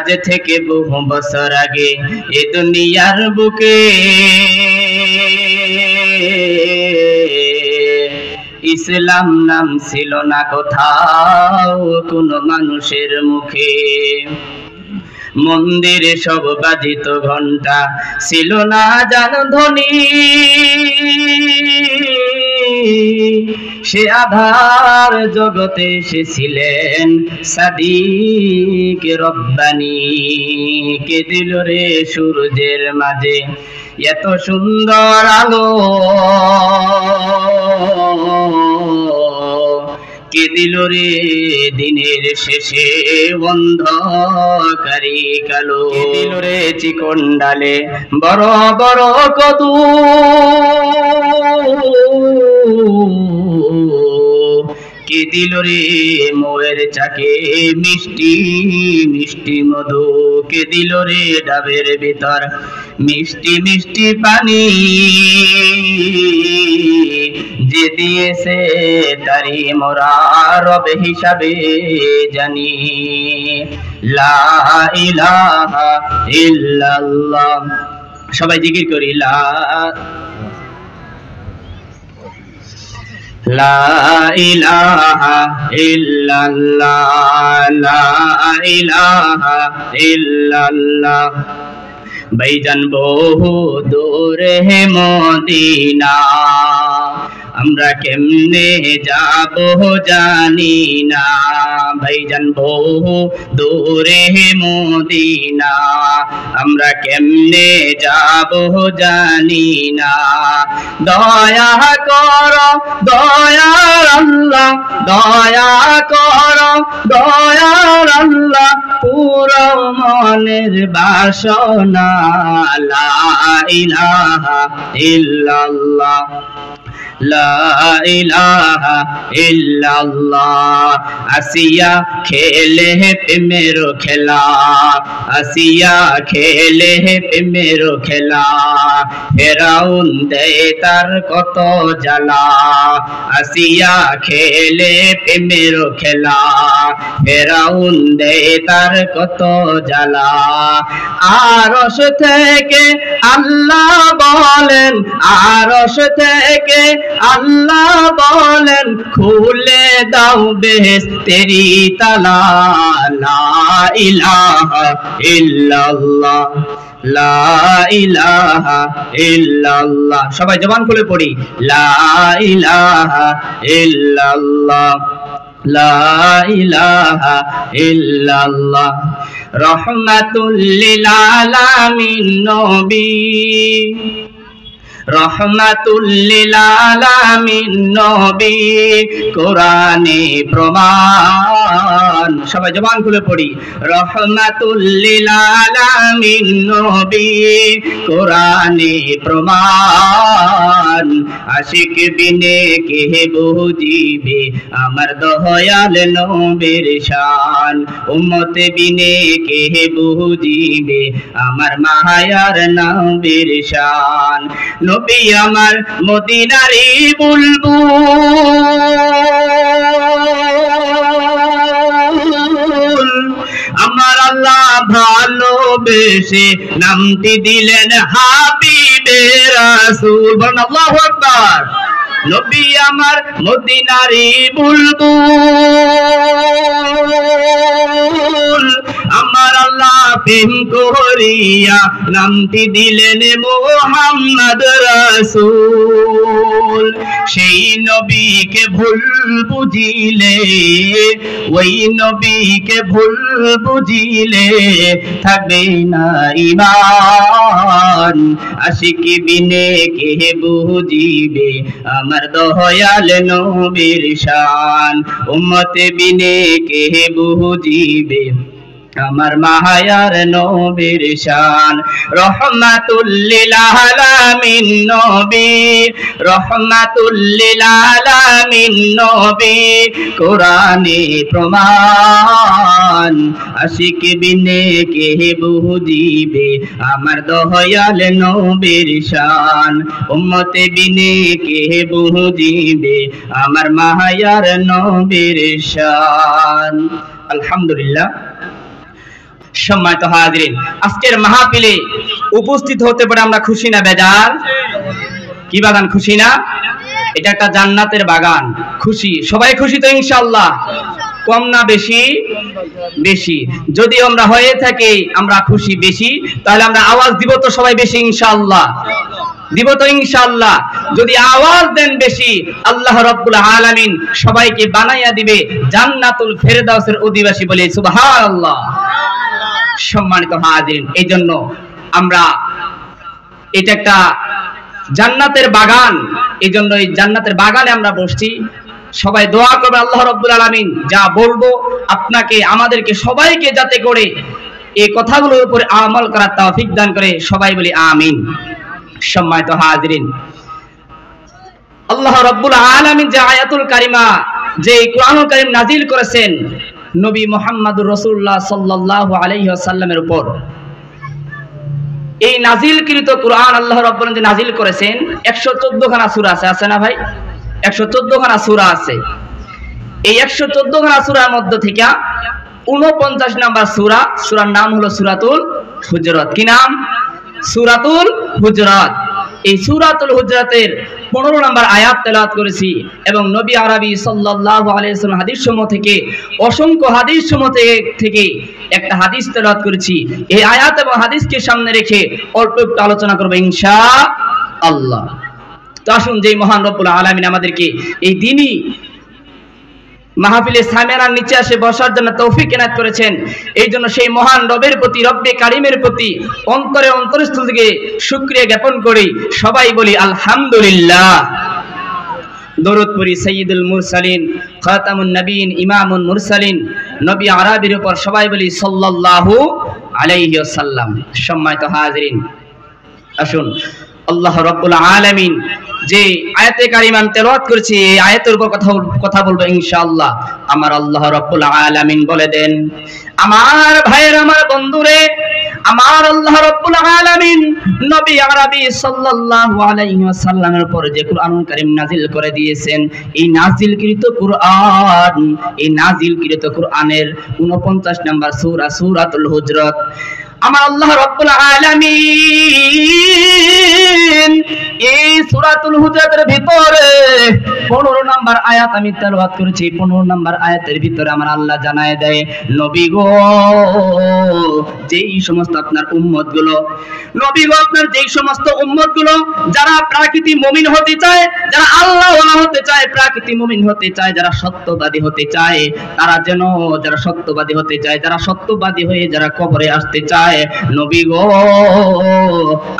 আজ থেকে বহু বছর আগে এ দুনিয়ার বুকে ইসলাম নাম ছিল না কোথাও কোনো মানুষের মুখে। মন্দিরে সব বাজিত ঘন্টা, ছিল না জান ধ্বনি। সে আধার জগতে এসেছিলেন সাদিক রব্বানি। কে দিল রে সূর্যের মাঝে এত সুন্দর আলো, কে দিল রে দিনের শেষে অন্ধকারে কালো। কে দিল রে চিকন ডালে বড় বড় কদু, কে দিল রে মোয়ের চাকে মিষ্টি মিষ্টি মধু। কে দিল রে ডাবের ভিতর মিষ্টি মিষ্টি পানি, যে দিয়েছে তারি মোরা রব হিসাবে জানি। লা ইলাহা ইল্লাল্লাহ, সবাই জিকির করি লা ইলাহা ইল্লাল্লাহ, লা ইলাহা ইল্লাল্লাহ। ভাইজান বহু দূরে মদিনা, আমরা কেমনে যাব জানি না। ভাইজান বহু দূরে মদিনা, আমরা কেমনে যাব জানি না। দয়া কর দয়ার আল্লাহ, দয়া কর দয়ার আল্লাহ, পুরো মনের বাসনা। লা ইলাহা ইল্লাল্লাহ, লা ইলাহা ইল্লাল্লাহ। আসিয়া খেলে প্রেমের খেলা, আসিয়া খেলে প্রেমের খেলা, ফেরাউন দেয় তার কত জ্বালা। আসিয়া খেলে প্রেমের খেলা, ফেরাউন দেয় তার কত জ্বালা। আরশ থেকে আল্লাহ বলেন, আরশ থেকে আল্লাহ বলেন, খুলে দাও বেহেশতেরি তালা। লা ইলাহা ইল্লাল্লাহ, লা ইলাহা ইল্লাল্লাহ। সবাই জবান খুলে পড়ি লা ইলাহা ইল্লাল্লাহ, লা ইলাহা ইল্লাল্লাহ। রহমাতুল লিল আলামিন নবী, রহমাতুল লিল আলামিন নবী, কোরআনে প্রমাণ। সবাই জবান খুলে পড়ি রহমাতুল লিল আলামিন নবী, কোরআনে প্রমাণ। আশিক বিনে কে বুঝিবে আমার দয়াল নবীর শান, উম্মত বিনে কে বুঝিবে আমার মায়ার নবীর শান। নবী আমার মদিনারি বুলবুল, আমার আল্লাহ ভালোবেসে নামটি দিলেন হাবিবে রাসূল। আল্লাহু আকবার। নবী আমার মদিনারি বুলবুল, আমার আল্লাহ প্রেম করিয়া নামটি দিলেন মুহাম্মদ রাসূল। সেই নবীকে ভুল বুঝিলে, ওই নবীকে ভুল বুঝিলে থাকবে না ঈমান। আশিক বিনে কে বুঝিবে আমার দয়াল নবীর শান, উম্মত বিনে কে বুঝিবে আমার মায়ার নবীর শান। রহমাতুল লিল আলামিন নবী, রহমাতুল লিল আলামিন নবী, কোরআনে প্রমাণ। আশিক বিনে কে বুঝিবে আমার দয়াল নবীর শান, উম্মত বিনে কে বুঝিবে আমার মায়ার নবীর শান। আলহামদুলিল্লাহ। সম্মানিত হাজিরিন, আজকের মাহফিলে উপস্থিত হতে পারে আমরা খুশি না বেজার? কি বাগান, খুশি না? এটা একটা জান্নাতের বাগান, খুশি। সবাই খুশি তো ইনশাআল্লাহ? কম না বেশি? বেশি। যদি আমরা হয়ে থাকি আমরা খুশি বেশি, তাহলে আমরা আওয়াজ দিব তো সবাই বেশি ইনশাআল্লাহ? দিব তো ইনশাআল্লাহ? যদি আওয়াজ দেন বেশি, আল্লাহ রাব্বুল আলামিন সবাইকে বানাইয়া দিবে জান্নাতুল ফেরদাউসের অধিবাসী বলে সুবহানাল্লাহ। সম্মানিত হাজিরিন, এই জন্য আমরা, এটা একটা জান্নাতের বাগান, এই জন্য এই জান্নাতের বাগানে আমরা বসছি। সবাই দোয়া করবে আল্লাহ রাব্বুল আলামিন যা বলবো আপনাকে আমাদেরকে সবাইকে যাতে করে এই কথাগুলোর উপরে আমল করার তৌফিক দান করে, সবাই বলি আমিন। সম্মানিত হাজিরিন, আল্লাহ রাব্বুল আলামিন যে আয়াতুল কারিমা, যে কোরআনুল কারীম নাজিল করেছেন নবী মুহাম্মদুর রাসূলুল্লাহ সাল্লাল্লাহু আলাইহি ওয়াসাল্লামের উপর, এই নাজিলকৃত কোরআন আল্লাহ রাব্বুল আলামিন যে নাজিল করেছেন 114 খানা সূরা আছে, আছে না ভাই? 114 খানা সূরা আছে। এই 114 খানা সূরার মধ্য থেকে 49 নাম্বার সূরা, সূরার নাম হলো সূরাতুল হুজুরাত। কি নাম? সূরাতুল হুজুরাত। এই সূরাতুল হুজুরাতের 15 নম্বর আয়াত তেলাওয়াত করেছি এবং নবী আরবি সাল্লাল্লাহু আলাইহি ওয়াসাল্লাম হাদিস সমূহ থেকে, অসংখ্য হাদিস সমূহ থেকে একটা হাদিস তেলাওয়াত করেছি। এই আয়াত এবং হাদিসকে সামনে রেখে অল্প একটু আলোচনা করব ইনশাআল্লাহ। তো আসুন, যে মহান রব্বুল আলামিন আমাদেরকে এই দিনই মাহফিলে সামেরার নিচে আসে বসার জন্য তৌফিক এনায়েত করেছেন, এই জন্য সেই মহান রবের প্রতি, রব্বে কারিমের প্রতি অন্তরে অন্তরস্থল থেকে শুকরিয়া জ্ঞাপন করি। সবাই বলি আলহামদুলিল্লাহ। দরুদ পড়ি সাইয়্যিদুল মুরসালিন, খাতামুন নবীন, ইমামুল মুরসালিন নবী আরবির উপর, সবাই বলি সাল্লাল্লাহু আলাইহি ওয়াসাল্লাম। সম্মানিত হাজিরিন, আসুন আল্লাহ রাব্বুল আলামিন যে আয়াতে কারিমা তেলাওয়াত করেছি, এই আয়াতের উপর কথা বলবো ইনশাআল্লাহ। আমার আল্লাহ রাব্বুল আলামিন বলে দেন, আমার ভাইয়ের, আমার বন্ধুরে, আমার আল্লাহ রাব্বুল আলামিন নবী আরবি সাল্লাল্লাহু আলাইহি ওয়াসাল্লামের উপর যে কোরআনুল কারীম নাজিল করে দিয়েছেন, এই নাজিলকৃত কোরআন, এই নাজিলকৃত কোরআনের 49 নম্বর সূরা, সূরাতুল হুজুরাত। আমার আল্লাহ রাব্বুল আলামিন এই সূরাতুল হুজুরাতের ভিতরে 15 নম্বর আয়াত আমি তেলাওয়াত করেছি। 15 নম্বর আয়াতের ভিতরে আমার আল্লাহ জানায় দেয়, নবী গো, যেই সমস্ত আপনার উম্মতগুলো, নবী গো, আপনার যেই সমস্ত উম্মতগুলো যারা প্রাকৃতিক মুমিন হতে চায়, যারা আল্লাহওয়ালা হতে চায়, প্রাকৃতিক মুমিন হতে চায়, যারা সত্যবাদী হতে চায়, তারা যেন, যারা সত্যবাদী হতে চায়, যারা সত্যবাদী হয়ে যারা কবরে আসতে চায়, নবী গো,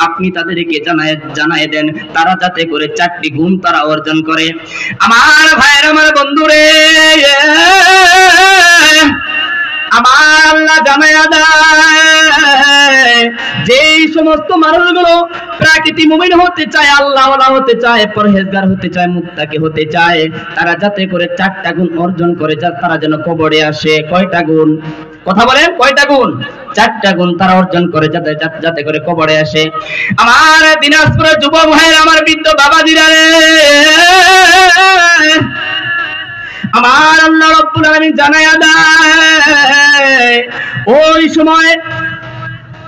আপনি তাদেরকে জানায় দেন তারা যাতে করে 4টি গুণ তারা অর্জন করে। আমার ভাইয়ের, আমার বন্ধুরে, আমার আল্লাহ জানায়া দেয়, যেই সমস্ত মানুষগুলো প্রাকৃতিক মুমিন হতে চায়, আল্লাহওয়ালা হতে চায়, পরহেজগার হতে চায়, মুত্তাকি হতে চায়, তারা যাতে করে 4টা গুণ অর্জন করে, তারা যেন কবরে আসে। কয়টা গুণ? কথা বলেন, কয়টা গুণ? 4টা গুণ তারা অর্জন করে, যাতে করে কবরে আসে। আমার দিনাজপুরের যুবক ভাইয়ের, আমার বৃদ্ধ বাবাজিরা রে, আমার আল্লাহ রাব্বুল আলামিন জানায়া দেয়, ওই সময়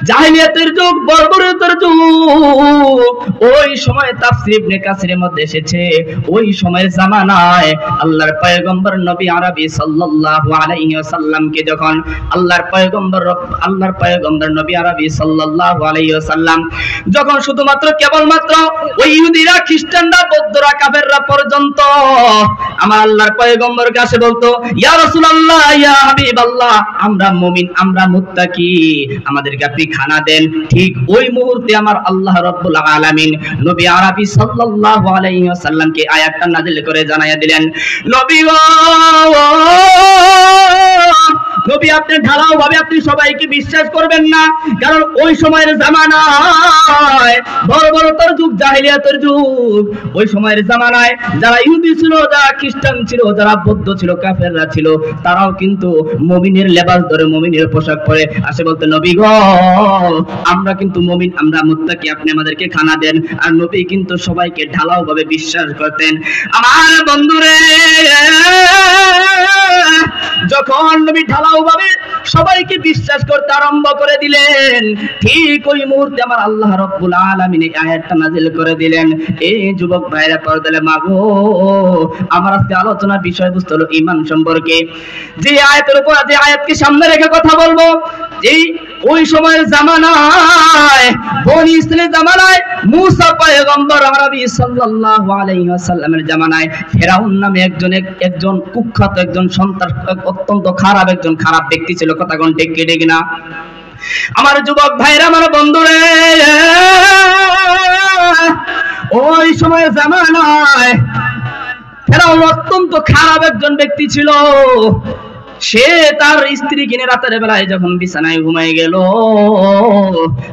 জাহিলিয়াতের যুগ, বর্বরতার যুগ, ওই সময় তাফসীর ইবনে কাসিরের মধ্যে এসেছে, ওই সময়ের জামানায় আল্লাহর পয়গম্বর নবী আরবি সাল্লাল্লাহু আলাইহি ওয়াসাল্লামকে যখন আল্লাহর পয়গম্বর নবী আরবি সাল্লাল্লাহু আলাইহি ওয়াসাল্লাম যখন শুধুমাত্র কেবলমাত্র ওই ইহুদিরা, খ্রিস্টানরা, বৌদ্ধরা, কাফেররা পর্যন্ত আমার আল্লাহর পয়গম্বর কাছে বলতো, ইয়া রাসূলুল্লাহ, ইয়া হাবিবাল্লাহ, আমরা মুমিন, আমরা মুত্তাকি, আমাদেরকে আপনি খানা দেন। ঠিক ওই মুহূর্তে আমার আল্লাহ রাব্বুল আলামিন নবী আরবি সাল্লাল্লাহু আলাইহি ওয়াসাল্লামকে আয়াতটা নাযিল করে জানাইয়া দিলেন, নবী গো, নবী আপনি ঢালাও ভাবে আপনি সবাইকে বিশ্বাস করবেন না, কারণ ওই সময়ের জামানায় বর্বরতার যুগ, জাহিলিয়াতের যুগ, ওই সময়ের জামানায় যারা ইহুদি ছিল, যারা খ্রিস্টান ছিল, যারা বৌদ্ধ ছিল, কাফেররা ছিল, তারাও কিন্তু মুমিনের লেবাস ধরে, মুমিনের পোশাক পরে আসে, বলতে, নবী গো, আমরা কিন্তু মুমিন, আমরা মুত্তাকি, আপনি আমাদেরকে খানা দেন। আর নবী কিন্তু সবাইকে ঢালাও ভাবে বিশ্বাস করতেন। আমার বন্ধুরে, যখন নবী ঢালাও ভাবে সবাইকে বিশ্বাস করতে আরম্ভ করে দিলেন। ঠিক ওই মুহূর্তে আমার আল্লাহ রাব্বুল আলামিন এই আয়াতটা নাযিল করে দিলেন। এই যুবক ভাইরা পর্দালে মাগো, আমার আজকে আলোচনার বিষয়বস্তু হলো ঈমান সম্পর্কে। যে আয়াতের উপর, যে আয়াতকে সামনে রেখে কথা বলবো, যেই ওই সময়ের জামানায়, বনি ইসরাইলের জামানায়, মুসা পয়গম্বর আরবি সাল্লাল্লাহু আলাইহি ওয়াসাল্লামের জামানায় ফেরাউন নামে একজন কুখ্যাত, একজন সন্ত্রাস, অত্যন্ত খারাপ ব্যক্তি ছিল। কথা কোন ঠিক ঠিক না? আমার যুবক ভাইরা, আমার বন্ধুরে, ওই সময়ের জামানায় ফেরাউন অত্যন্ত খারাপ একজন ব্যক্তি ছিল। সে তার স্ত্রী কিনে রাতের বেলায় যখন বিছানায় ঘুমায় গেল,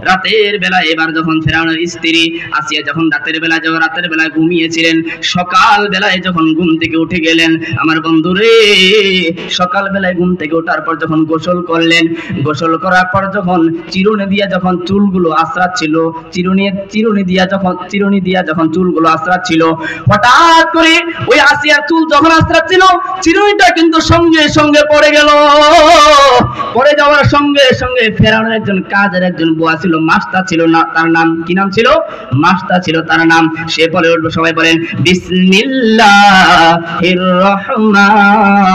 রাতের বেলায় এবার যখন ফেরাউনের স্ত্রী আসিয়া যখন রাতের বেলায় ঘুমিয়েছিলেন, সকাল বেলায় যখন ঘুম থেকে উঠে গেলেন, আমার বন্ধুরে, সকাল বেলায় ঘুম থেকে ওঠার পর যখন গোসল করলেন, গোসল করার পর যখন চিরুনি দিয়া যখন চুলগুলো আঁচড়াচ্ছিল, চিরুনি দিয়া যখন চুলগুলো আঁচড়াচ্ছিল, হঠাৎ করে ওই আসিয়ার চুল যখন আঁচড়াচ্ছিল, চিরুনিটা কিন্তু সঙ্গে সঙ্গে পড়ে গেল। পড়ে যাওয়ার সঙ্গে সঙ্গে ফেরাউনের একজন বুয়া ছিল, মাস্তা ছিল না, তার নাম কি নাম ছিল? মাস্তা ছিল তার নাম। সে বলে উঠলো, সবাই বলেন বিসমিল্লাহির রহমানির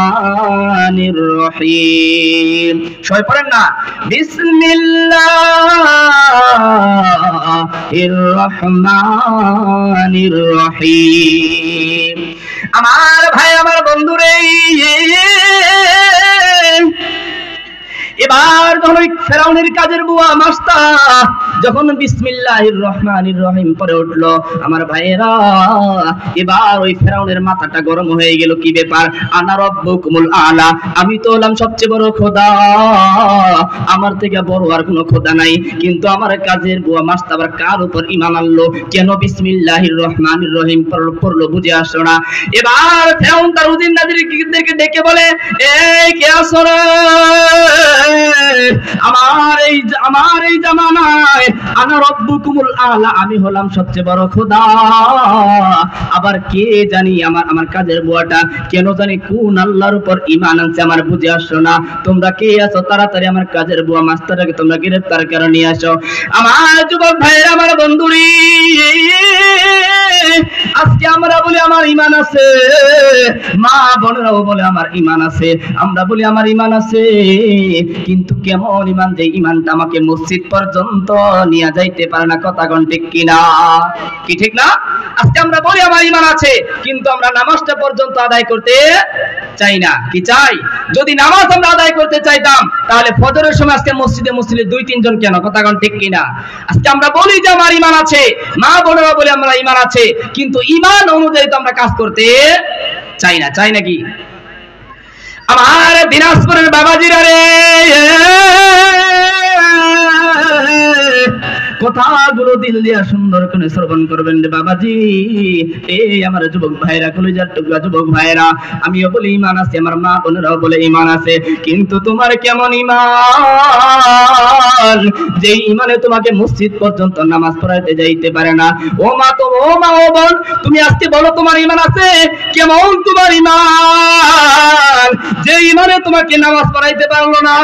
রহিম। সবাই পড়েন না? বিসমিল্লাহির রহমানির রহিম। আমার ভাই, আমার বন্ধুরে, এবার যখন ওই ফেরাউনের কাজের বুয়া মাস্তা যখন বিসমিল্লাহির রহমানির রহিম পড়ে উঠলো, আমার ভাইয়েরা, এবার ওই ফেরাউনের মাথাটা গরম হয়ে গেল। কি ব্যাপার? আনা রব্বুকুমুল আলা, আমি তো হলাম সবচেয়ে বড় খোদা, আমার থেকে বড় আর কোনো খোদা নাই। কিন্তু আমার কাজের বুয়া মাস্তা আবার কার উপর ঈমান আনলো? কেন বিসমিল্লাহির রহমানির রহিম পড়লো? বুঝে আসলো না। এবার ফেরাউন তার উজির নাজিরদেরকে ডেকে বলে, এই কে আছো রে? আমার এই জামানায় আনা রব্বুকুমুল আলা, আমি হলাম সবচেয়ে বড় খোদা। আবার কে জানি আমার কাজের বুয়াটা কেন জানি কোন আল্লাহর উপর ঈমান আনছে, আমার বুঝে আসলো না। তোমরা কে আছো? তাড়াতাড়ি আমার কাজের বুয়া মাস্টারটাকে তোমরা গ্রেফতার করে নিয়ে আসো। আমার যুবক ভাইরা, আমার বন্ধুরি, আজকে আমরা বলি আমার ঈমান আছে, মা বোনেরাও বলে আমার ঈমান আছে, আমরা বলি আমার ঈমান আছে, কিন্তু কেমন ঈমান যে ঈমানটা আমাকে মসজিদ পর্যন্ত নিয়ে যাইতে পারে না। কথা কোন ঠিক কিনা? কি ঠিক না? আজকে আমরা বলি আমার ঈমান আছে, কিন্তু আমরা নামাজটা পর্যন্ত আদায় করতে চাই না। কি চাই? যদি নামাজ আমরা আদায় করতে চাইতাম, তাহলে ফজরের সময় আজকে মসজিদে 2-3 জন কেন? কথা কোন ঠিক কিনা? আজকে আমরা বলি যে আমার ঈমান আছে, মা বোনেরা বলে আমরা ঈমান আছে, কিন্তু ঈমান অনুযায়ী তো আমরা কাজ করতে চাই না। চাই নাকি? আমার দিনাজপুরের বাবাজিরা রে, কথাগুলো দিল দিয়া সুন্দর করে শ্রবণ করবেন রে বাবাজি। এই আমার যুবক ভাইরা, কলিজার টুকরা যুবক ভাইরা, আমিও বলি ঈমান আছে, আমার মা বোনেরাও বলে ঈমান আছে, কিন্তু তোমার কেমন ঈমান যে ঈমানে তোমাকে মসজিদ পর্যন্ত নামাজ পড়াইতে যাইতে পারে না? ও মা ও বোন, তুমি আজকে বলো তোমার ঈমান আছে, কেমন তোমার ঈমান যে ঈমানে তোমাকে নামাজ পড়াইতে পারলো না,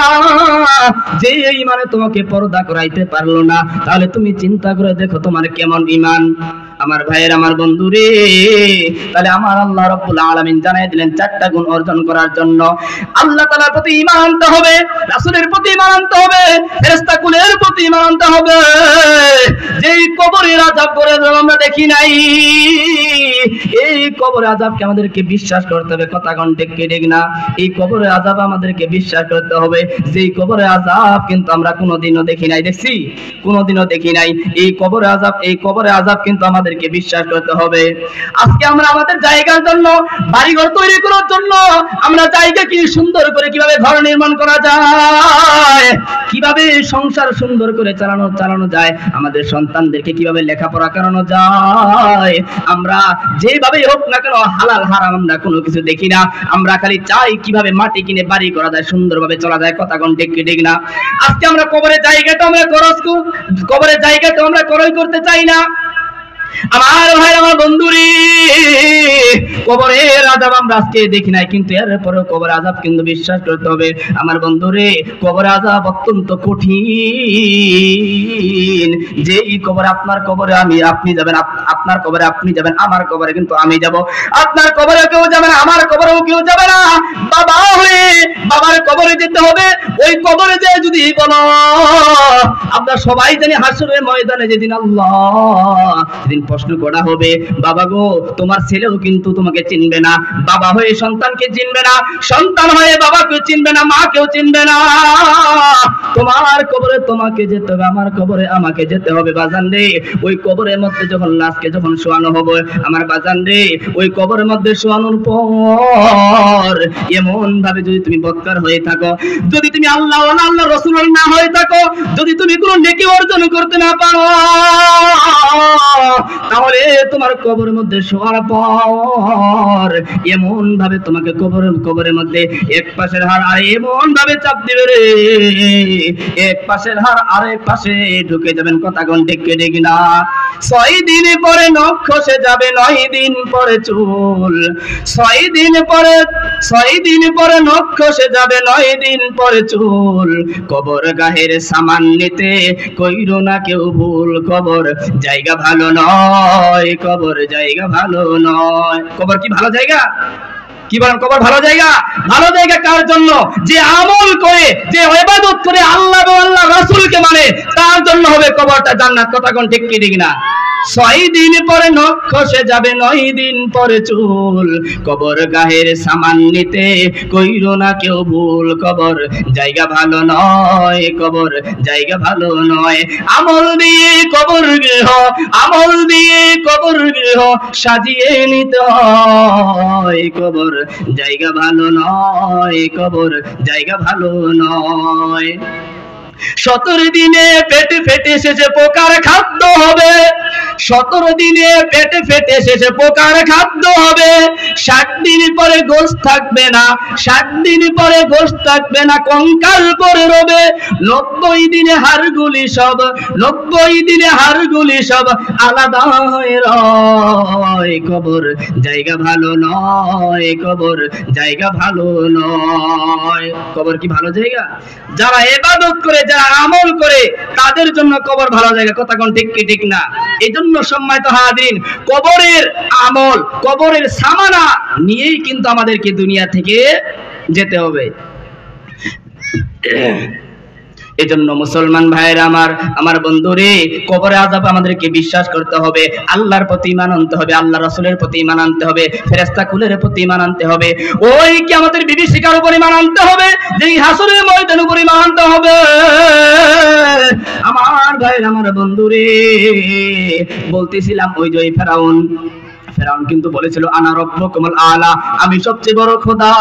যে ঈমানে তোমাকে পর্দা করাইতে পারলো না? তাহলে তুমি চিন্তা করে দেখো তোমার কেমন ঈমান। আমার ভাইয়ের, আমার বন্ধুরে, তাহলে আমার আল্লাহ রাব্বুল আলামিন জানাই দিলেন 4টা গুণ অর্জন করার জন্য আল্লাহ তাআলার প্রতি ঈমান আনতে হবে, রাসূলের প্রতি ঈমান আনতে হবে, ফেরেশতা কুলের প্রতি ঈমান আনতে হবে। যেই কবরের আযাব করে আমরা দেখি নাই, এই কবরের আযাবকে আমাদেরকে বিশ্বাস করতে হবে। কথা কোন ঠিক ঠিক না? এই কবরের আযাব আমাদেরকে বিশ্বাস করতে হবে। যেই কবরের আযাব কিন্তু আমরা কোনোদিনও দেখি নাই। দেখছি? কোনোদিনও দেখি নাই। এই কবরের আযাব কিন্তু আমাদেরকে বিশ্বাস করতে হবে। আজকে আমরা আমাদের জায়গার জন্য, বাড়িঘর তৈরি করার জন্য, আমরা জায়গা কি সুন্দর করে কিভাবে ঘর নির্মাণ করা যায়, কিভাবে সংসার সুন্দর করে চালানো যায়, আমাদের সন্তানদেরকে কিভাবে লেখাপড়া করানো যায়, আমরা যেভাবে হোক না কেন হালাল হারাম আমরা কোনো কিছু দেখি না। আমরা খালি চাই কিভাবে মাটি কিনে বাড়ি করা যায়, সুন্দরভাবে চলা যায়। কথা কোন ঠিক ঠিক না? আজকে আমরা কবরের জায়গাটা আমরা ক্রয় করতে চাই না। আমার ভাই আমার বন্ধুরে, কবরের আযাব আমরা আজকে দেখি নাই, কিন্তু এরপরে কবরের আযাব কিন্তু বিশ্বাস করতে হবে আমার বন্ধুরে। কবরের আযাব অত্যন্ত কঠিন। যে এই কবরে, আপনার কবরে আপনি যাবেন, আপনার কবরে আপনি যাবেন, আমার কবরে কিন্তু আমি যাব। আপনার কবরে কেউ যাবে না, আমার কবরেও কেউ যাবে না। বাবা হয়ে বাবার কবরে যেতে হবে। ওই কবরে যে যদি বলো, আমরা সবাই জানি হাসরের ময়দানে যেদিন আল্লাহ সেদিন প্রশ্ন করা হবে, বাবা গো তোমার ছেলেও কিন্তু তোমাকে চিনবে না, বাবা হয়ে সন্তানকে চিনবে না, সন্তান হয়ে বাবাকে চিনবে না, মাকেও চিনবে না। তোমার কবরে তোমাকে যেতে হবে, আমার কবরে আমাকে যেতে হবে বাজান রে। ওই কবরের মধ্যে যখন লাশকে যখন শোয়ানো হবে আমার বাজান রে, ওই কবরের মধ্যে শোয়ানোর পর এমন ভাবে যদি তুমি বদকার হয়ে থাকো, যদি তুমি আল্লাহ আল্লাহ রাসূল না হয়ে থাকো, যদি তুমি কোনো নেকি অর্জন করতে না পারো, তাহলে তোমার কবরের মধ্যে শোয়ার পর এমন ভাবে তোমাকে কবরের মধ্যে এক পাশের হাড় আর এমন ভাবে চাপ দিবে রে, এক পাশের হাড় আরেক পাশে ঢুকে যাবেন। কথা কোন ঠিক না? 6 দিন পরে নখ খসে যাবে, 9 দিন পরে চুল। 6 দিন পরে নখ খসে যাবে, 9 দিন পরে চুল। কবর গাহের সামান নিতে কইরো না কেউ ভুল। কবর জায়গা ভালো নয়, কবর জায়গা ভালো নয়। কবর কি ভালো জায়গা? কি বলেন? কবর ভালো জায়গা? ভালো জায়গা কার জন্য? যে আমল করে, যে ইবাদত করে, আল্লাহ এবং আল্লাহ রাসূলকে মানে, তার জন্য হবে কবরটা জান্নাত। কথা কোন ঠিক কি ঠিক না? 6 দিন পরে নখ খসে যাবে, 9 দিন পরে চুল। কবর গাহের সামান নিতে কইরো না কেউ ভুল। কবর জায়গা ভালো নয়, কবর জায়গা ভালো নয়। আমল দিয়ে কবর গৃহ, আমল দিয়ে কবর গৃহ সাজিয়ে নিতে হয়। কবর জায়গা ভালো নয়, কবর জায়গা ভালো নয়। 17 দিনে পেটে ফেটে শেষে পোকার খাদ্য হবে, 17 দিনে পেটে ফেটে শেষে পোকার খাদ্য হবে। 60 দিন পরে গোশত থাকবে না, 60 দিন পরে গোশত থাকবে না, কঙ্কাল পরে রবে। 90 দিনে হাড়গুলি সব, 90 দিনে হাড়গুলি সব আলাদা হয়ে রয়। কবর জায়গা ভালো নয়, কবর জায়গা ভালো নয়। কবর কি ভালো জায়গা? যারা ইবাদত করে, যারা আমল করে, তাদের জন্য কবর ভালো জায়গা। কথা কোন ঠিক কি ঠিক না? এই জন্য সম্মানিত হাজিরিন, কবরের আমল, কবরের সামানা নিয়েই কিন্তু আমাদেরকে দুনিয়া থেকে যেতে হবে। এজন্য মুসলমান ভাইয়েরা আমার বন্ধুরে, কবরে আযাব আমাদেরকে বিশ্বাস করতে হবে, আল্লাহর প্রতি ঈমান আনতে হবে, আল্লাহ রাসূলের প্রতি ঈমান আনতে হবে, ফেরেশতা কুলের প্রতি ঈমান আনতে হবে, ওই কিয়ামতের বিভীষিকার উপর ঈমান আনতে হবে, যেই হাসরের ময়দানের উপর ঈমান আনতে হবে। আমার ভাইয়েরা আমার বন্ধুরে, বলতেছিলাম ওই যে ফেরাউন কিন্তু বলেছিল আনা রব্বুকুমুল আলা, আমি সবচেয়ে বড় খোদা,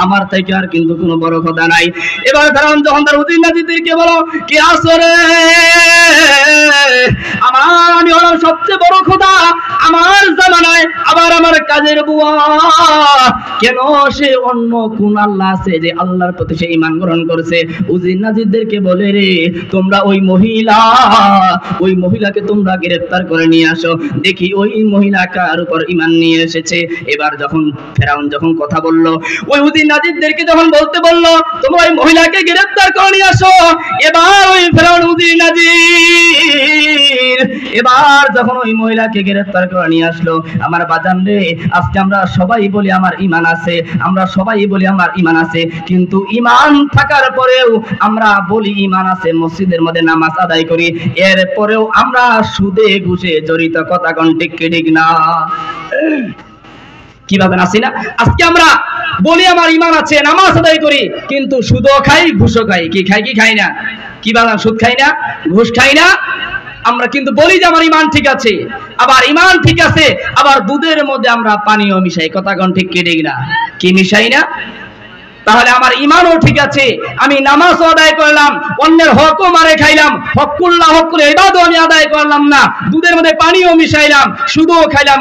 আমার থেকে আর কিন্তু কোনো বড় খোদা নাই। এবার ফেরাউন যখন তার উজির নাজিরদেরকে বলো, কি আসরে আমি হলাম সবচেয়ে বড় খোদা, আমার জামানায় আবার আমার কাজের বুয়া, কেন সে অন্য কোন আল্লাহ আছে যে আল্লাহর প্রতি সে ঈমান গ্রহণ করেছে? উজির নাজিরদেরকে বলে, রে তোমরা ওই মহিলাকে তোমরা গ্রেফতার করে নিয়ে আসো, দেখি ওই মহিলা কার উপর ঈমান নিয়ে এসেছে। এবার যখন ফেরাউন যখন কথা বললো, ওই উজির নাজিরদেরকে যখন বলতে বললো তোমরা ওই মহিলাকে গ্রেফতার করে নিয়ে আসো, এবার ওই ফেরাউন উজির নাজির এবার যখন ওই মহিলাকে গ্রেফতার করে নিয়ে আসলো, আমার বাজান রে, আজকে আমরা সবাই বলি আমার ঈমান আছে, আমরা সবাই বলি আমার ঈমান আছে, কিন্তু ঈমান থাকার পরেও আমরা বলি ঈমান আছে, মসজিদের মধ্যে নামাজ আদায় করি, এরপরেও আমরা সুদে ঘুষে জড়িত। কথা কোন ঠিক কি ঠিক না? কি ভাবেন আছি না? আজকে আমরা বলি আমার ঈমান আছে, নামাজ আদায় করি, কিন্তু সুদও খাই, ঘুষও খাই। কি খাই কি খাই না? কি ভাবেন? সুদ খাই না, ঘুষ খাই না। আমরা কিন্তু বলি যে আমার ঈমান ঠিক আছে, আবার ঈমান ঠিক আছে, আবার দুধের মধ্যে আমরা পানিও মিশাই। কথা কোন ঠিক কি ঠিক না? কি মিশাই না? তাহলে আমার ঈমানও ঠিক আছে, আমি নামাজও আদায় করলাম, অন্যের হকও মারে খাইলাম, হকুল্লাহ হকুল ইবাদত আমি আদায় করলাম না, দুধের মধ্যে পানিও মিশাইলাম, সুদও খাইলাম,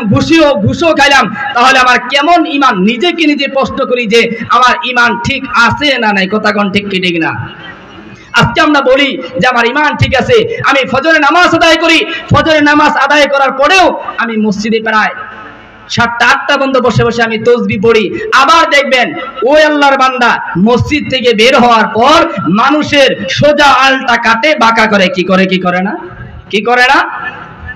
ঘুষও খাইলাম, তাহলে আমার কেমন ঈমান? নিজেকে নিজে প্রশ্ন করি যে আমার ঈমান ঠিক আছে না নাই। কথা কোন ঠিক কি ঠিক না? আজকে আমরা বলি যে আমার ইমান ঠিক আছে, আমি ফজরের নামাজ আদায় করি, ফজরের নামাজ আদায় করার পরেও আমি মসজিদে প্রায় 7টা-8টা পর্যন্ত বসে বসে আমি তাসবিহ পড়ি। আবার দেখবেন ওই আল্লাহর বান্দা মসজিদ থেকে বের হওয়ার পর মানুষের সোজা আলটা কাটে বাঁকা করে, কি করে না, কি করে না?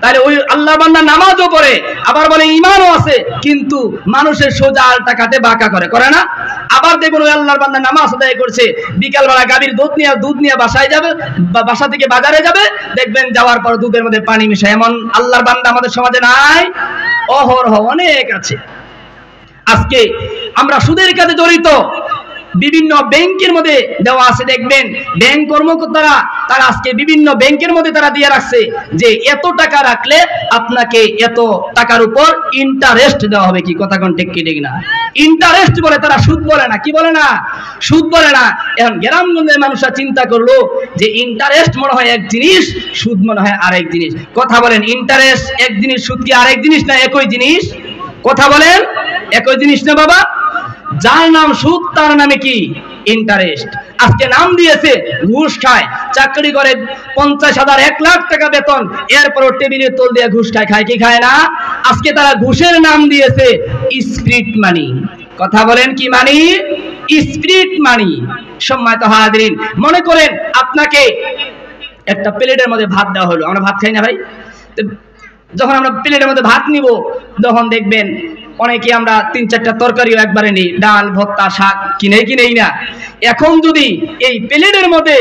তাহলে ওই আল্লাহর বান্দা নামাজও পড়ে, আবার বলে ইমানও আছে, কিন্তু মানুষের সোজা আলটা কাটে বাঁকা করে না? আবার দেখুন ওই আল্লাহর বান্দা নামাজ আদায় করছে, বিকালবেলা গাভীর দুধ নিয়ে বাসায় যাবে বা বাসা থেকে বাজারে যাবে, দেখবেন যাওয়ার পর দুধের মধ্যে পানি মিশায়। এমন আল্লাহর বান্দা আমাদের সমাজে নাই? অহরহ অনেক আছে। আজকে আমরা সুদের কাজে জড়িত, বিভিন্ন ব্যাংকের মধ্যে দেওয়া আছে, দেখবেন ব্যাংক কর্মকর্তারা তারা আজকে বিভিন্ন ব্যাংকের মধ্যে তারা দিয়ে রাখছে যে এত টাকা রাখলে আপনাকে এত টাকার উপর ইন্টারেস্ট দেওয়া হবে। কি কথা কোন ঠিক কি ঠিক না? ইন্টারেস্ট বলে, তারা সুদ বলে না। কি বলে না? সুদ বলে না। এখন গ্রামগঞ্জের মানুষরা চিন্তা করলো যে ইন্টারেস্ট মনে হয় এক জিনিস, সুদ মনে হয় আরেক জিনিস। কথা বলেন, ইন্টারেস্ট এক জিনিস, সুদ কি আরেক জিনিস না একই জিনিস? কথা বলেন, একই জিনিস না বাবা? যার নাম সুদ তার নামে কি ইন্টারেস্ট। আজকে নাম দিয়েছে ঘুষ খায়, চাকরি করে 50,000 1 লাখ টাকা বেতন, এরপর টেবিলের তল দিয়ে ঘুষ খায়। খায় কি খায় না? আজকে তারা ঘুষের নাম দিয়েছে স্পিরিট মানি। কথা বলেন, কি মানি? স্পিরিট মানি। সম্মানিত হাজিরিন, মনে করেন আপনাকে একটা প্লেটের মধ্যে ভাত দেওয়া হলো, আমরা ভাত খাই না ভাই? যখন আমরা প্লেটের মধ্যে ভাত নিব, তখন দেখবেন অনেকে আমরা 3-4টা তরকারিও একবারে নিই, ডাল ভর্তা শাক কিনেই না। এখন যদি এই প্লেটের মধ্যে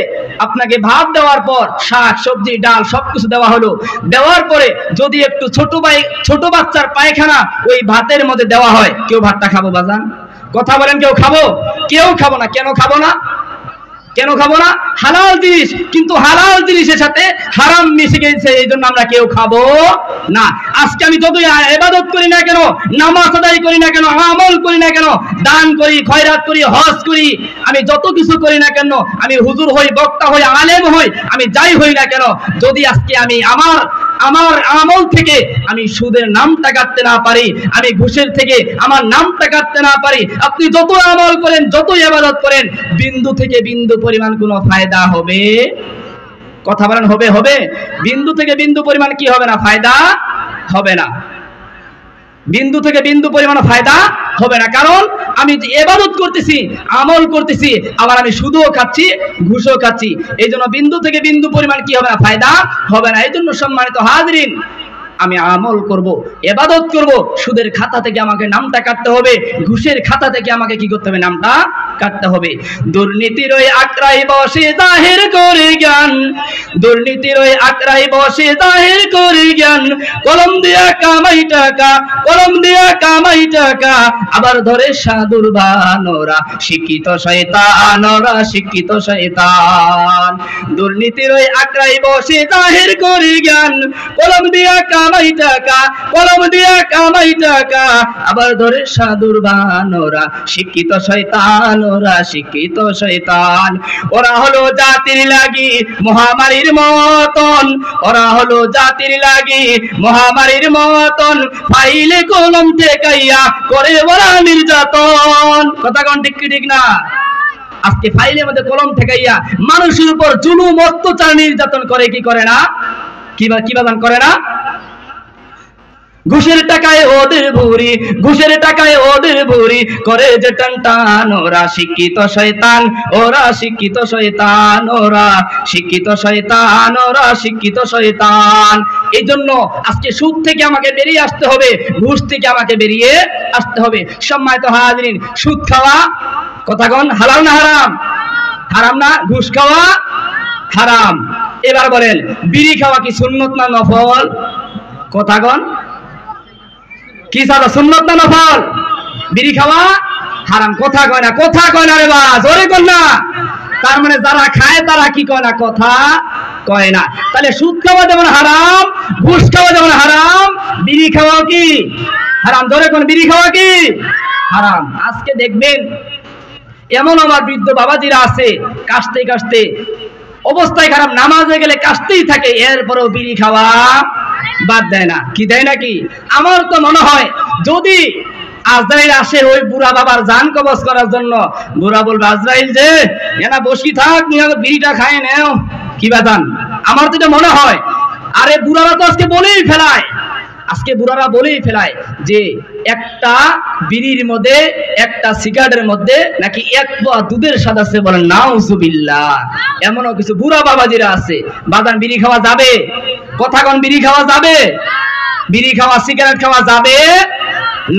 আপনাকে ভাত দেওয়ার পর শাক সবজি ডাল সবকিছু দেওয়া হলো, দেওয়ার পরে যদি একটু ছোট বাচ্চার পায়খানা ওই ভাতের মধ্যে দেওয়া হয়, কেউ ভাতটা খাবো বাজান? কথা বলেন, কেউ খাবো? কেউ খাবো না। কেন খাবো না? কেন খাবো না? হালাল জিনিস, কিন্তু হালাল জিনিসের সাথে হারাম মিশে গেছে, এই জন্য আমরা কেউ খাবো না। আজকে আমি যতই ইবাদত করি না কেন, নামাজ আদায় করি না কেন, আমল করি না কেন, দান করি, খয়রাত করি, হজ করি, আমি যত কিছু করি না কেন, আমি হুজুর হই, বক্তা হই, আলেম হই, আমি যাই হই না কেন, যদি আজকে আমি আমার আমল থেকে আমি সুদের নামটা কাটতে না পারি, আমি ঘুষের থেকে আমার নামটা কাটতে না পারি, আপনি যত আমল করেন, যত ইবাদত করেন, বিন্দু থেকে বিন্দু পরিমাণ কোনো ফায়দা হবে? কথা বলেন, হবে? বিন্দু থেকে বিন্দু পরিমাণ কি হবে না? ফায়দা হবে না। বিন্দু থেকে বিন্দু পরিমাণ ফায়দা হবে না, কারণ আমি ইবাদত করতেছি, আমল করতেছি, আবার আমি সুদও খাচ্ছি, ঘুষও খাচ্ছি। এই জন্য বিন্দু থেকে বিন্দু পরিমাণ কি হবে না? ফায়দা হবে না। এই জন্য সম্মানিত হাজিরিন, আমি আমল করব, ইবাদত করব, সুদের খাতা থেকে আমাকে নামটা কাটতে হবে, ঘুষের খাতা থেকে আমাকে কি করতে হবে? নামটা কাটতে হবে। দুর্নীতির ওই আকড়াই বসে জাহির করে জ্ঞান, দুর্নীতির ওই আকড়াই বসে জাহির করে জ্ঞান, কলম দিয়া কামাই টাকা, কলম দিয়া কামাই টাকা, আবার ধরে সাধুর বানরা, শিক্ষিত শয়তান, ওরা শিক্ষিত শয়তান। দুর্নীতির ওই আকড়াই বসে জাহির করে জ্ঞান, কলম দিয়া কামাই টাকা, কলম দিয়া কামাই টাকা, আবার ধরে সাধুর বানরা, শিক্ষিত শয়তান, ওরা শিক্ষিত শয়তান। ওরা হলো জাতির লাগি মহামারীর মতন, ওরা হলো জাতির লাগি মহামারীর মতন, ফাইলে কলম ঠেকাইয়া করে ওরা নির্যাতন। কথা কোন ঠিক কি ঠিক না? আজকে ফাইলের মধ্যে কলম ঠেকাইয়া মানুষের উপর জুলুম অত্যাচার নির্যাতন করে, কি করে না? কি বাদান করে না? ঘুষের টাকায় ওদের ভুরি, ঘুষের টাকায় ওদের ভুরি, করে যে টান টান, ওরা শিক্ষিত শয়তান, ওরা শিক্ষিত শয়তান, ওরা শিক্ষিত শয়তান, ওরা শিক্ষিত শয়তান। এই জন্য আজকে সুদ থেকে আমাকে বেরিয়ে আসতে হবে, ঘুষ থেকে আমাকে বেরিয়ে আসতে হবে। সম্মানিত হাজিরিন, সুদ খাওয়া কথা কোন হালাল না হারাম? হারাম না? ঘুষ খাওয়া হারাম। এবার বলেন, বিড়ি খাওয়া কি সুন্নত না নফল? কথা কোন কি সাদা, সুন্নত না নফল? বিড়ি খাওয়া হারাম। কথা কয় না, কথা কয় না রে বা, জোরে কর না। তার মানে যারা খায় তারা কি কয় না? কথা কয় না। তাহলে সুদ খাওয়া যেমন হারাম, ঘুষ খাওয়া যেমন হারাম, বিড়ি খাওয়াও কি হারাম? জোরে কোন, বিড়ি খাওয়া কি হারাম? আজকে দেখবেন এমন আমার বৃদ্ধ বাবাজিরা আছে, কাশতে কাশতে অবস্থায় খারাপ, নামাজে গেলে কাশতেই থাকে, এরপরেও বিড়ি খাওয়া বাদ দেয় না। কি দেয় নাকি? আমার তো মনে হয় যদি আজরাইল আসে ওই বুড়া বাবার জান কবজ করার জন্য। বুড়া বলবে আজরাইল যে এনা বসি থাক, বিড়িটা খায় নেও, কি বাদান। আমার তো এটা মনে হয়, আরে বুড়ারা তো আজকে বলেই ফেলায়, আজকে বুড়ারা বলেই ফেলায় যে একটা বিড়ির মধ্যে, একটা সিগারেটের মধ্যে নাকি এক পোয়া দুধের স্বাদ আছে, বলেন নাউজুবিল্লাহ। এমনও কিছু বুড়া বাবাজিরা আছে, বাদান বিড়ি খাওয়া যাবে? কথা কোন, বিড়ি খাওয়া যাবে? বিড়ি খাওয়া, সিগারেট খাওয়া যাবে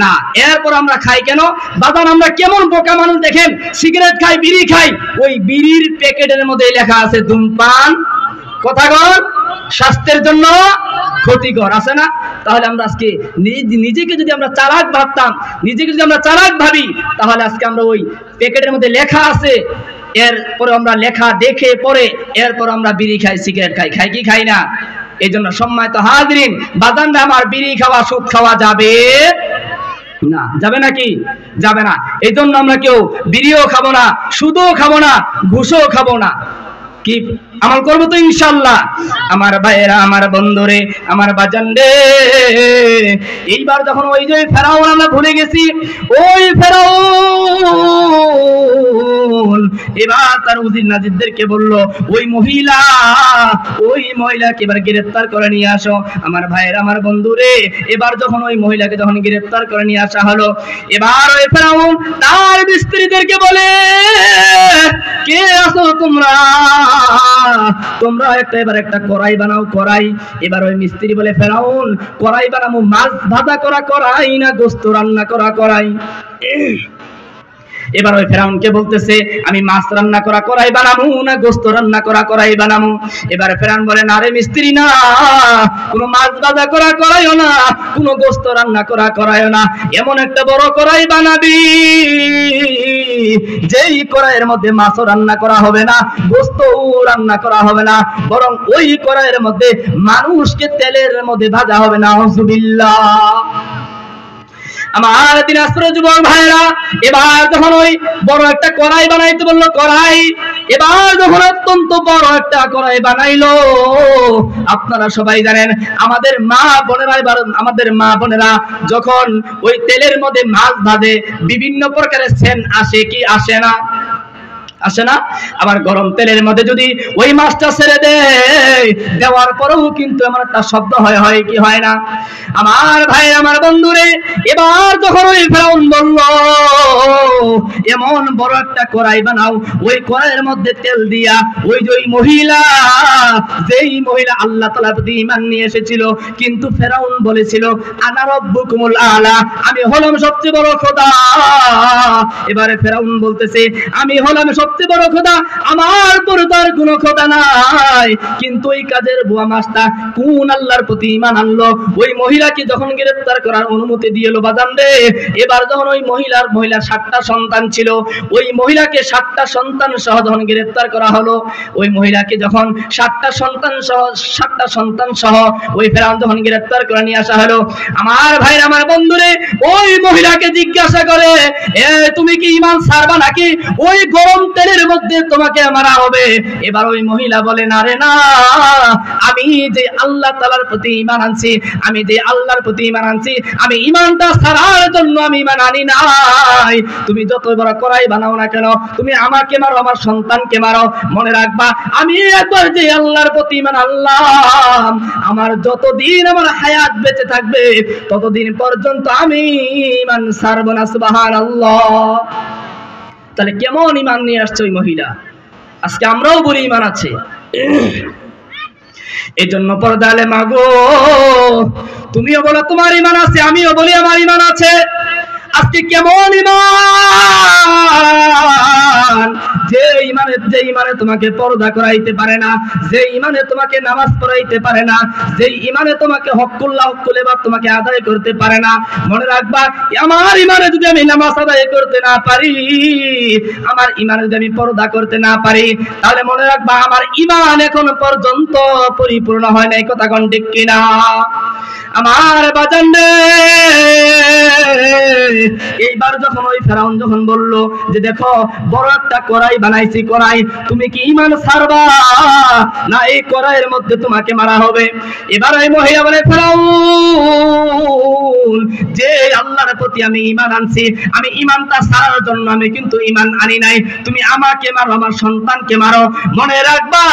না। এরপর আমরা খাই কেন বাদান? আমরা কেমন বোকা মানুষ দেখেন, সিগারেট খাই, বিড়ি খাই, ওই বিড়ির প্যাকেটের মধ্যে লেখা আছে ধূমপান, কথা কোন, স্বাস্থ্যের জন্য ক্ষতিকর, আছে না? তাহলে আমরা আজকে নিজেকে যদি আমরা চালাক ভাবতাম, নিজেকে যদি আমরা চালাক ভাবি, তাহলে আজকে আমরা ওই প্যাকেটের মধ্যে লেখা আছে, এরপরে আমরা লেখা দেখে পরে এরপর আমরা বিড়ি খাই, সিগারেট খাই, খাই কি খাই না? এই জন্য সম্মানিত হাজরিন, বাদানরা আমার বিড়ি খাওয়া, সুদ খাওয়া যাবে না, যাবে নাকি? যাবে না। এই জন্য আমরা কেউ বিড়িও খাবো না, সুদও খাবো না, ঘুষও খাবো না। কি আমল করবো তো ইনশাআল্লাহ। আমার ভাইয়েরা, আমার বন্ধুরে, আমার বাজান রে, এইবার যখন ওই যে ফেরাউন আমরা ভুলে গেছি, ওই ফেরাউন এবার তার উজির নাজিরদেরকে বলল, ওই মহিলাকে এবার গ্রেফতার করে নিয়ে আসো। আমার ভাইয়েরা, আমার বন্ধুরে, এবার যখন ওই মহিলাকে যখন গ্রেফতার করে নিয়ে আসা হলো, এবার ওই ফেরাউন তার স্ত্রীদেরকে বলে, কে আছো তোমরা? তোমরা এবার একটা কড়াই বানাও, কড়াই। এবার ওই মিস্ত্রি বলে, ফেরাউন কড়াই বানাবো, মাছ ভাজা করা কড়াই না গোস্ত রান্না করা কড়াই? এবার ওই ফেরাউনকে বলতেছে, আমি মাছ রান্না করা কড়াই বানাবো না গোস্ত রান্না করা কড়াই বানাবো? এবার ফেরাউন বলে, না রে মিস্ত্রি, না, কোনো মাছ ভাজা করা কড়াইও না, কোনো গোস্ত রান্না করা কড়াইও না, এমন একটা বড় কড়াই বানাবি যেই কড়াইয়ের মধ্যে মাছও রান্না করা হবে না, গোস্তও রান্না করা হবে না, বরং ওই কড়াইয়ের মধ্যে মানুষকে তেলের মধ্যে ভাজা হবে। নাউজুবিল্লাহ। আমার দিনাজপুরের যুবক ভাইরা, এবার যখন ওই বড় একটা কড়াই বানাইতে বললো, কড়াই, এবার যখন অত্যন্ত বড় একটা কড়াই বানাইলো, আপনারা সবাই জানেন আমাদের মা বোনেরা যখন ওই তেলের মধ্যে মাছ ভাজে, বিভিন্ন প্রকারের সেন্ট আসে কি আসে না? আসে না? আবার গরম তেলের মধ্যে যদি ওই মাছটা ছেড়ে দেওয়ার পরেও কিন্তু এমন একটা শব্দ হয় কি হয় না? আমার ভাই, আমার বন্ধুরে, এবার যখন ওই ফেরাউন বলল, এমন বড় একটা কড়াই বানাও, ওই কড়াইয়ের মধ্যে তেল দিয়া ওই যে মহিলা, যেই মহিলা আল্লাহ তাআলার প্রতি ঈমান নিয়ে এসেছিল, কিন্তু ফেরাউন বলেছিল আনা রব্বুকুমুল আলা, আমি হলাম সবচেয়ে বড় খোদা। এবারে ফেরাউন বলতেছে, আমি হলাম সবচেয়ে বড় খোদা, আমার পরে তার কোনো খোদা নাই। কিন্তু ওই কাজের বুয়া মাস্টার কোন আল্লাহর প্রতি ঈমান আনলো? ওই মহিলাকে যখন গ্রেফতার করার অনুমতি দিয়েলো বাজান রে, এবার যখন ওই মহিলার 7টা সন্তান ছিল, ওই মহিলাকে 7টা সন্তান সহ যখন গ্রেফতার করা হলো, ওই মহিলাকে যখন 7টা সন্তান সহ ওই ফেরাউন যখন গ্রেফতার করে নিয়ে আসা হলো, আমার ভাইরা, আমার বন্ধুরে, ওই মহিলাকে জিজ্ঞাসা করে, তুমি কি ঈমান ছাড়বা নাকি? ওই গরম তেলের মধ্যে তোমাকে মারা হবে। এবার ওই মহিলা বলে, না রে না, আমি যে আল্লাহ তাআলার প্রতি ঈমান আনছি, আমি ঈমানটা ছাড়ার জন্য আমি ঈমান আনি নাই। তুমি যত বড় কড়াই বানাও না কেন, তুমি আমাকে মারো, আমার সন্তানকে মারো, মনে রাখবা আমি একবার যে আল্লাহর প্রতি ঈমান আনলাম, আমার যতদিন আমার হায়াত বেঁচে থাকবে ততদিন পর্যন্ত আমি ঈমান ছাড়ব না। সুবহানাল্লাহ। তাহলে কেমন ঈমান নিয়ে আসছে ওই মহিলা? আজকে আমরাও বলি ঈমান আছে। এই জন্য পর্দালে মাগো, তুমিও বলো তোমার ঈমান আছে, আমিও বলি আমার ঈমান আছে। আজকে কেমন ঈমান? যে ঈমানে তোমাকে পর্দা করাইতে পারে না, যে ঈমানে তোমাকে নামাজ পড়াইতে পারে না, যে ঈমানে তোমাকে হকুল ইবাদত তোমাকে আদায় করতে পারে না। মনে রাখবা, আমার ঈমানে যদি আমি নামাজ আদায় করতে না পারি, আমার ঈমানে যদি আমি পর্দা করতে না পারি, তাহলে মনে রাখবা আমার ঈমান এখন পর্যন্ত পরিপূর্ণ হয় নাই। কথা কোন ঠিক কিনা? আমার বাজান রে, এইবার যখন ওই ফেরাউন যখন বলল যে দেখো বড় একটা কড়াই বানাইছি, কড়াই তুমি কি ঈমান ছাড়বা না এই কড়াইয়ের মধ্যে তোমাকে মারা হবে? এবার ওই মহিলা বলে ফেরাউন যে আল্লাহর প্রতি আমি ঈমান আনছি, আমি ঈমানটা ছাড়ার জন্য আমি কিন্তু ঈমান আনি নাই, তুমি আমাকে মারো, আমার সন্তানকে মারো, মনে রাখবা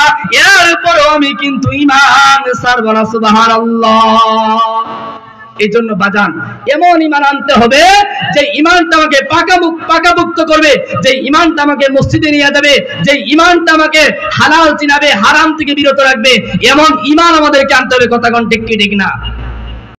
এরপরও আমি কিন্তু ঈমান ছাড়ব না। সুবহানাল্লাহ। এই জন্য বাজান এমন ঈমান আনতে হবে যে ঈমানটা আমাকে পাকাভুক্ত করবে, যে ঈমানটা আমাকে মসজিদে নিয়ে যাবে, যে ঈমানটা আমাকে হালাল চিনাবে, হারাম থেকে বিরত রাখবে, এমন ঈমান আমাদেরকে আনতে হবে। কথা কোন ঠিক কি ঠিক না?